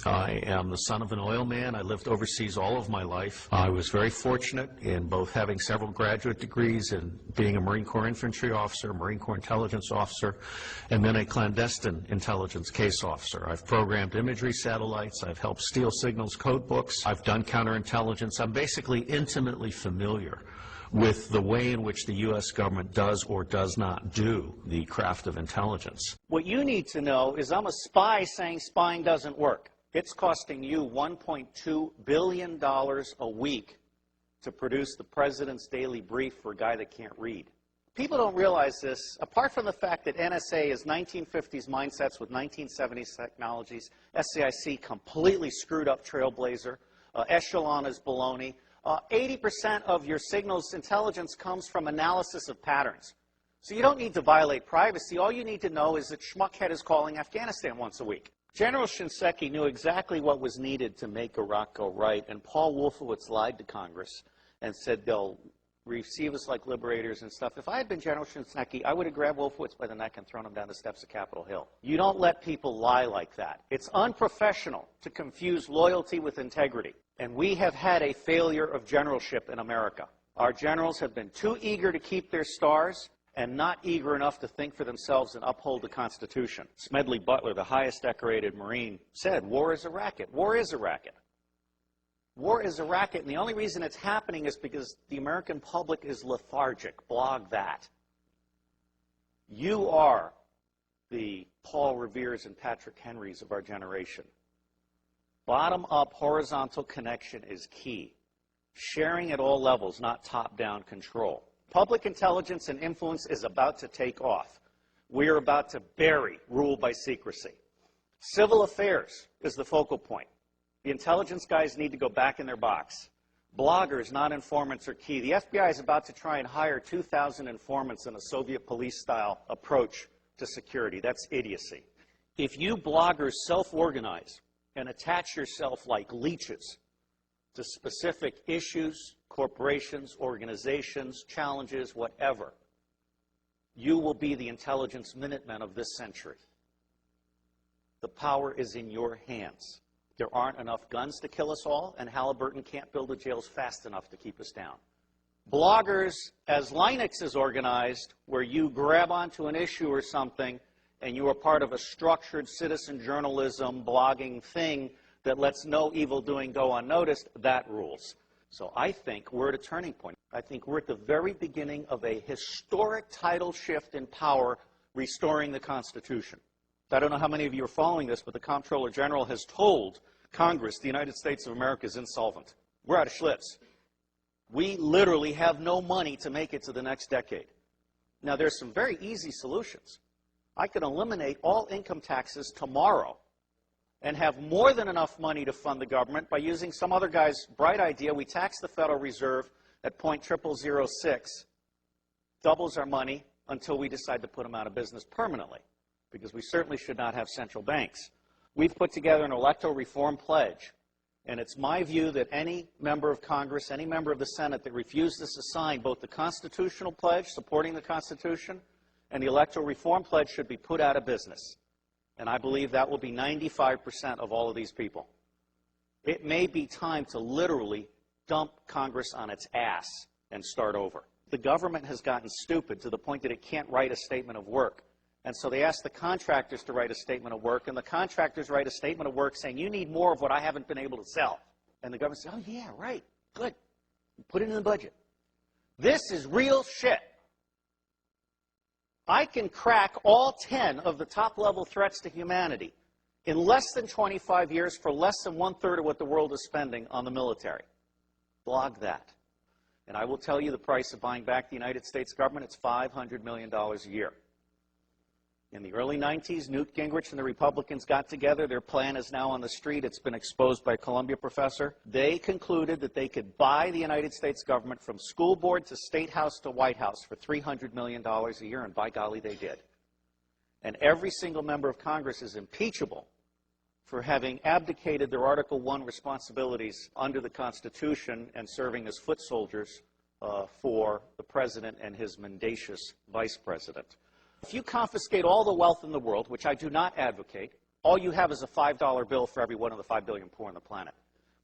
I am the son of an oil man. I lived overseas all of my life. I was very fortunate in both having several graduate degrees and being a Marine Corps infantry officer, Marine Corps intelligence officer, and then a clandestine intelligence case officer. I've programmed imagery satellites. I've helped steal signals code books. I've done counterintelligence. I'm basically intimately familiar with the way in which the U.S. government does or does not do the craft of intelligence. What you need to know is I'm a spy saying spying doesn't work. It's costing you $1.2 billion a week to produce the president's daily brief for a guy that can't read. People don't realize this. Apart from the fact that NSA is 1950s mindsets with 1970s technologies, SAIC completely screwed up Trailblazer, Echelon is baloney. 80% of your signals intelligence comes from analysis of patterns. So you don't need to violate privacy. All you need to know is that Schmuckhead is calling Afghanistan once a week. General Shinseki knew exactly what was needed to make Iraq go right, and Paul Wolfowitz lied to Congress and said they'll receive us like liberators and stuff. If I had been General Shinseki, I would have grabbed Wolfowitz by the neck and thrown him down the steps of Capitol Hill. You don't let people lie like that. It's unprofessional to confuse loyalty with integrity. And we have had a failure of generalship in America. Our generals have been too eager to keep their stars and not eager enough to think for themselves and uphold the Constitution. Smedley Butler, the highest decorated Marine, said, war is a racket. War is a racket. War is a racket, and the only reason it's happening is because the American public is lethargic. Blog that. You are the Paul Reveres and Patrick Henrys of our generation. Bottom-up horizontal connection is key. Sharing at all levels, not top-down control. Public intelligence and influence is about to take off. We are about to bury rule by secrecy. Civil affairs is the focal point. The intelligence guys need to go back in their box. Bloggers, not informants, are key. The FBI is about to try and hire 2,000 informants in a Soviet police-style approach to security. That's idiocy. If you bloggers self-organize and attach yourself like leeches to specific issues, corporations, organizations, challenges, whatever, you will be the intelligence Minutemen of this century. The power is in your hands. There aren't enough guns to kill us all, and Halliburton can't build the jails fast enough to keep us down. Bloggers, as Linux is organized, where you grab onto an issue or something, and you are part of a structured citizen journalism blogging thing that lets no evil doing go unnoticed, that rules. So I think we're at a turning point. I think we're at the very beginning of a historic tidal shift in power, restoring the Constitution. I don't know how many of you are following this, but the Comptroller General has told Congress the United States of America is insolvent. We're out of Schlitz. We literally have no money to make it to the next decade. Now, there's some very easy solutions. I could eliminate all income taxes tomorrow and have more than enough money to fund the government by using some other guy's bright idea. We tax the Federal Reserve at 0.0006, doubles our money until we decide to put them out of business permanently, because we certainly should not have central banks. We've put together an electoral reform pledge, and it's my view that any member of Congress, any member of the Senate that refuses to sign both the constitutional pledge supporting the Constitution and the electoral reform pledge should be put out of business. And I believe that will be 95% of all of these people. It may be time to literally dump Congress on its ass and start over. The government has gotten stupid to the point that it can't write a statement of work. And so they ask the contractors to write a statement of work, and the contractors write a statement of work saying, you need more of what I haven't been able to sell. And the government says, oh yeah, right, good. Put it in the budget. This is real shit. I can crack all 10 of the top-level threats to humanity in less than 25 years for less than 1/3 of what the world is spending on the military. Blog that. And I will tell you the price of buying back the United States government, it's $500 million a year. In the early 90s, Newt Gingrich and the Republicans got together. Their plan is now on the street. It's been exposed by a Columbia professor. They concluded that they could buy the United States government from school board to State House to White House for $300 million a year, and by golly, they did. And every single member of Congress is impeachable for having abdicated their Article I responsibilities under the Constitution and serving as foot soldiers for the president and his mendacious vice president. If you confiscate all the wealth in the world, which I do not advocate, all you have is a $5 bill for every one of the 5 billion poor on the planet.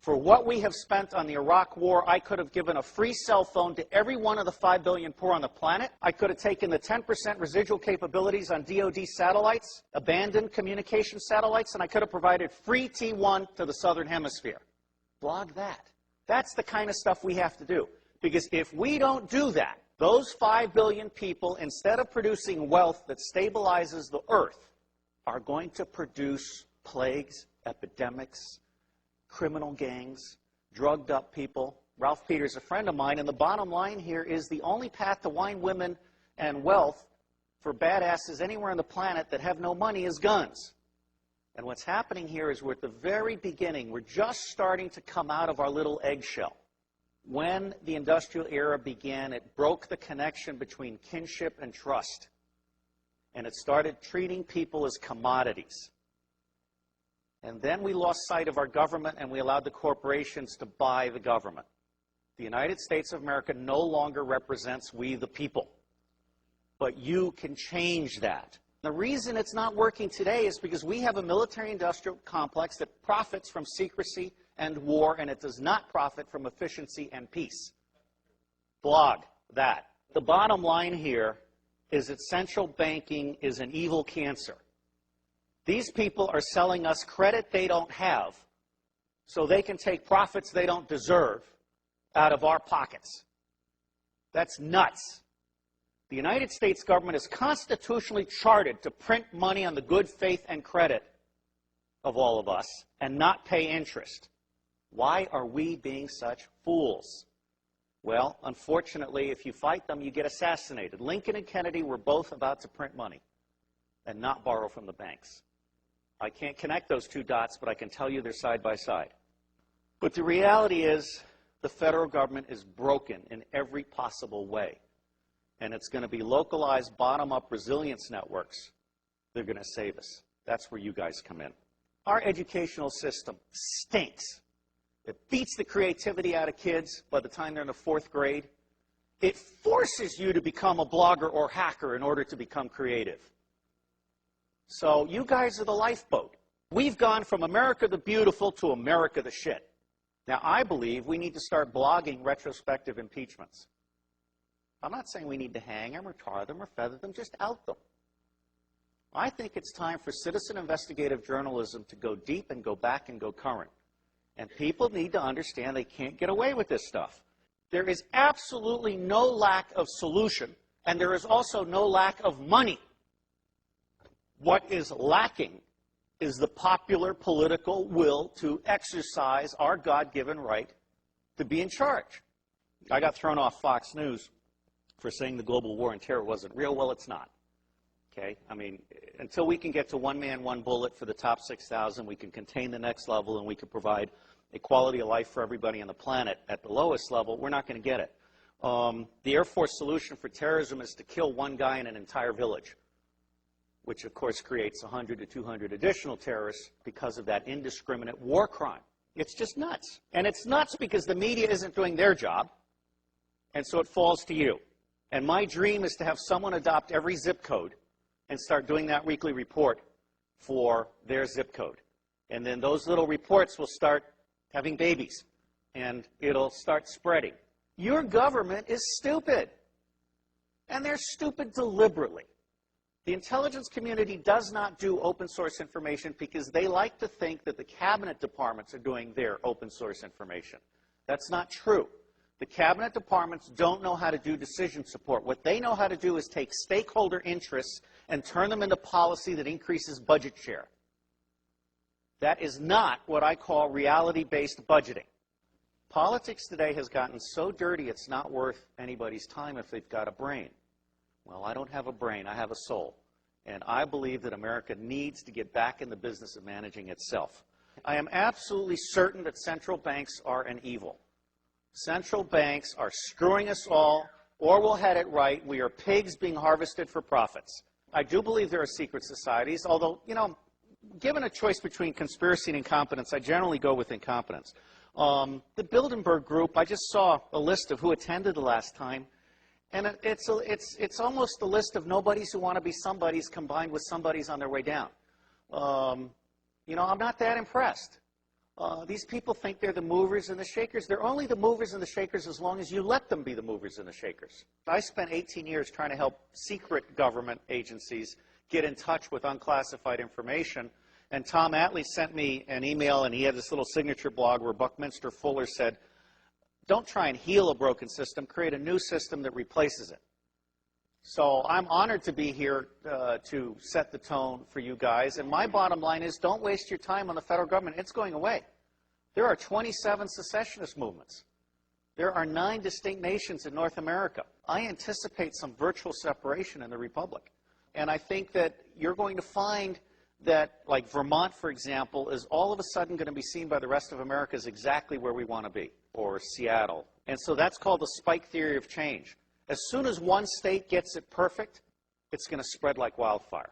For what we have spent on the Iraq War, I could have given a free cell phone to every one of the 5 billion poor on the planet. I could have taken the 10% residual capabilities on DoD satellites, abandoned communication satellites, and I could have provided free T1 to the Southern Hemisphere. Blog that. That's the kind of stuff we have to do. Because if we don't do that, those 5 billion people, instead of producing wealth that stabilizes the earth, are going to produce plagues, epidemics, criminal gangs, drugged up people. Ralph Peters, a friend of mine, and the bottom line here is the only path to wine, women, and wealth for badasses anywhere on the planet that have no money is guns. And what's happening here is we're at the very beginning. We're just starting to come out of our little eggshell. When the industrial era began, it broke the connection between kinship and trust. And it started treating people as commodities. And then we lost sight of our government and we allowed the corporations to buy the government. The United States of America no longer represents we the people. But you can change that. The reason it's not working today is because we have a military-industrial complex that profits from secrecy and war, and it does not profit from efficiency and peace. Blog that. The bottom line here is that central banking is an evil cancer. These people are selling us credit they don't have so they can take profits they don't deserve out of our pockets. That's nuts. The United States government is constitutionally chartered to print money on the good faith and credit of all of us and not pay interest. Why are we being such fools? Well, unfortunately, if you fight them, you get assassinated. Lincoln and Kennedy were both about to print money and not borrow from the banks. I can't connect those two dots, but I can tell you they're side by side. But the reality is the federal government is broken in every possible way. And it's going to be localized, bottom-up resilience networks. They're going to save us. That's where you guys come in. Our educational system stinks. It beats the creativity out of kids by the time they're in the 4th grade. It forces you to become a blogger or hacker in order to become creative. So you guys are the lifeboat. We've gone from America the Beautiful to America the Shit. Now, I believe we need to start blogging retrospective impeachments. I'm not saying we need to hang them or tar them or feather them, just out them. I think it's time for citizen investigative journalism to go deep and go back and go current. And people need to understand they can't get away with this stuff. There is absolutely no lack of solution, and there is also no lack of money. What is lacking is the popular political will to exercise our God-given right to be in charge. I got thrown off Fox News for saying the global war on terror wasn't real. Well, it's not. Okay? I mean, until we can get to one man, one bullet for the top 6,000, we can contain the next level and we can provide a quality of life for everybody on the planet at the lowest level, we're not going to get it. The Air Force solution for terrorism is to kill one guy in an entire village, which of course creates 100 to 200 additional terrorists because of that indiscriminate war crime. It's just nuts. And it's nuts because the media isn't doing their job, and so it falls to you. And my dream is to have someone adopt every zip code and start doing that weekly report for their zip code. And then those little reports will start having babies, and it'll start spreading. Your government is stupid, and they're stupid deliberately. The intelligence community does not do open source information because they like to think that the cabinet departments are doing their open source information. That's not true. The cabinet departments don't know how to do decision support. What they know how to do is take stakeholder interests and turn them into policy that increases budget share. That is not what I call reality-based budgeting. Politics today has gotten so dirty it's not worth anybody's time if they've got a brain. Well, I don't have a brain, I have a soul. And I believe that America needs to get back in the business of managing itself. I am absolutely certain that central banks are an evil. Central banks are screwing us all, or we'll head it right. We are pigs being harvested for profits. I do believe there are secret societies, although, you know, given a choice between conspiracy and incompetence, I generally go with incompetence. The Bilderberg Group, I just saw a list of who attended the last time, and it's almost the list of nobodies who want to be somebodies combined with somebodies on their way down. You know, I'm not that impressed. These people think they're the movers and the shakers. They're only the movers and the shakers as long as you let them be the movers and the shakers. I spent 18 years trying to help secret government agencies get in touch with unclassified information. And Tom Atlee sent me an email, and he had this little signature blog where Buckminster Fuller said, don't try and heal a broken system, create a new system that replaces it. So I'm honored to be here to set the tone for you guys. And my bottom line is, don't waste your time on the federal government. It's going away. There are 27 secessionist movements. There are 9 distinct nations in North America. I anticipate some virtual separation in the Republic. And I think that you're going to find that, like Vermont, for example, is all of a sudden going to be seen by the rest of America as exactly where we want to be, or Seattle. And so that's called the spike theory of change. As soon as one state gets it perfect, it's going to spread like wildfire.